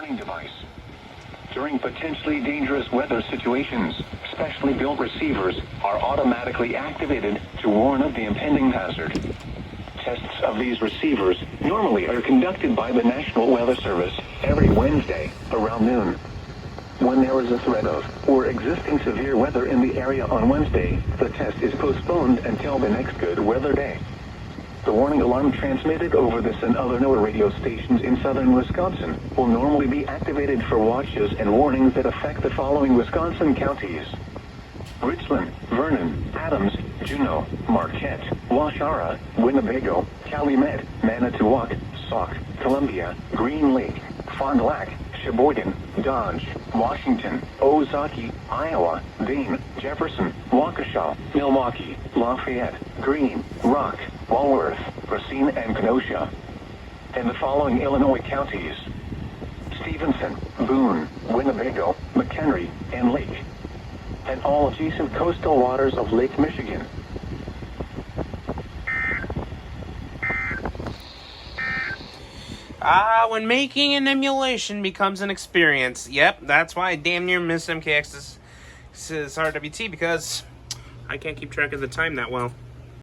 warning device. During potentially dangerous weather situations, specially built receivers are automatically activated to warn of the impending hazard. Tests of these receivers normally are conducted by the National Weather Service every Wednesday around noon. When there is a threat of or existing severe weather in the area on Wednesday, the test is postponed until the next good weather day. The warning alarm transmitted over this and other NOAA radio stations in southern Wisconsin will normally be activated for watches and warnings that affect the following Wisconsin counties: Richland, Vernon, Adams, Juneau, Marquette, Waushara, Winnebago, Calumet, Manitowoc, Sauk, Columbia, Green Lake, Fond du Lac, Sheboygan, Dodge, Washington, Ozaukee, Iowa, Dane, Jefferson, Waukesha, Milwaukee, Lafayette, Greene, Rock, Walworth, Racine, and Kenosha. And the following Illinois counties: Stevenson, Boone, Winnebago, McHenry, and Lake, and all adjacent coastal waters of Lake Michigan. When making an emulation becomes an experience. Yep, that's why I damn near miss MKX's RWT, because I can't keep track of the time that well.